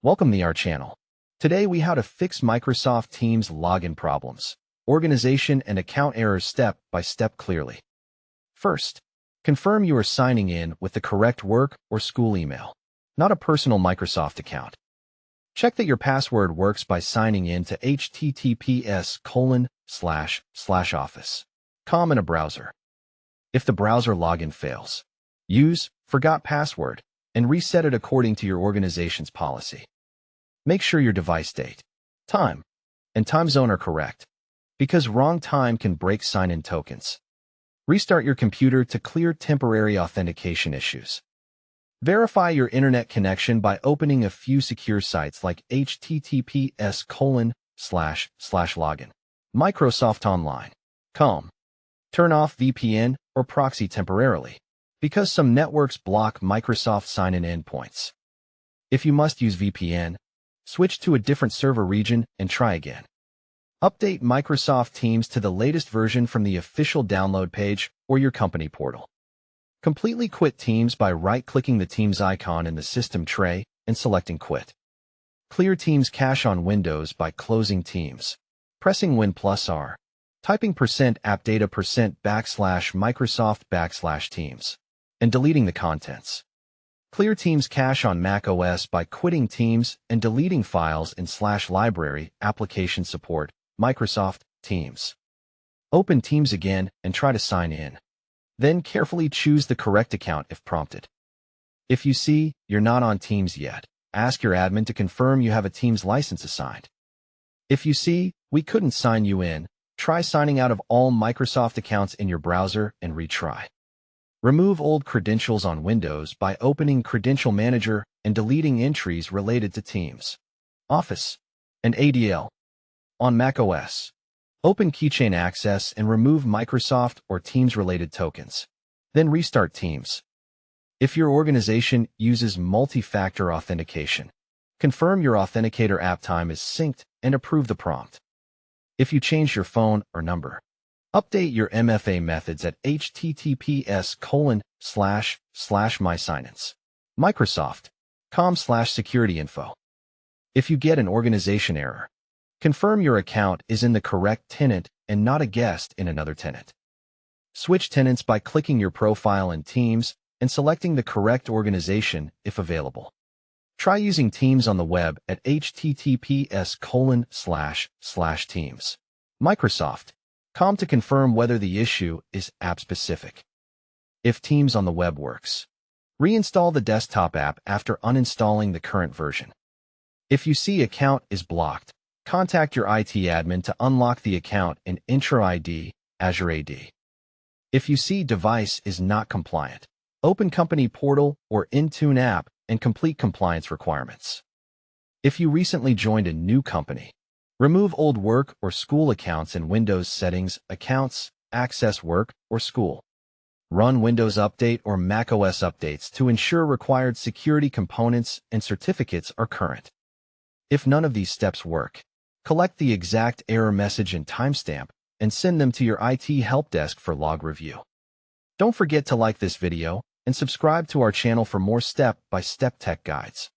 Welcome to our channel. Today we how to fix Microsoft Teams login problems, organization and account errors step by step clearly. First, confirm you are signing in with the correct work or school email, not a personal Microsoft account. Check that your password works by signing in to https://office.com in a browser. If the browser login fails, use forgot password and reset it according to your organization's policy. Make sure your device date, time, and time zone are correct, because wrong time can break sign-in tokens. Restart your computer to clear temporary authentication issues. Verify your internet connection by opening a few secure sites like https://login, Microsoft Online.com. Turn off VPN or proxy temporarily, because some networks block Microsoft sign-in endpoints. If you must use VPN, switch to a different server region and try again. Update Microsoft Teams to the latest version from the official download page or your company portal. Completely quit Teams by right-clicking the Teams icon in the system tray and selecting Quit. Clear Teams cache on Windows by closing Teams, pressing Win+R, typing %appdata%\Microsoft\Teams, and deleting the contents. Clear Teams cache on Mac OS by quitting Teams and deleting files in /library application support, Microsoft Teams. Open Teams again and try to sign in. Then carefully choose the correct account if prompted. If you see you're not on Teams yet, ask your admin to confirm you have a Teams license assigned. If you see we couldn't sign you in, try signing out of all Microsoft accounts in your browser and retry. Remove old credentials on Windows by opening Credential Manager and deleting entries related to Teams, Office, and ADL. On Mac OS, open Keychain Access and remove Microsoft or Teams-related tokens. Then restart Teams. If your organization uses multi-factor authentication, confirm your Authenticator app time is synced and approve the prompt. If you change your phone or number, update your MFA methods at https://mysignins, Microsoft.com/securityinfo. If you get an organization error, confirm your account is in the correct tenant and not a guest in another tenant. Switch tenants by clicking your profile in Teams and selecting the correct organization if available. Try using Teams on the web at https://teams, Microsoft.com to confirm whether the issue is app-specific. If Teams on the web works, reinstall the desktop app after uninstalling the current version. If you see account is blocked, contact your IT admin to unlock the account in Entra ID, Azure AD. If you see device is not compliant, open Company Portal or Intune app and complete compliance requirements. If you recently joined a new company, remove old work or school accounts in Windows Settings, Accounts, Access Work or School. Run Windows Update or Mac OS updates to ensure required security components and certificates are current. If none of these steps work, collect the exact error message and timestamp and send them to your IT help desk for log review. Don't forget to like this video and subscribe to our channel for more step-by-step tech guides.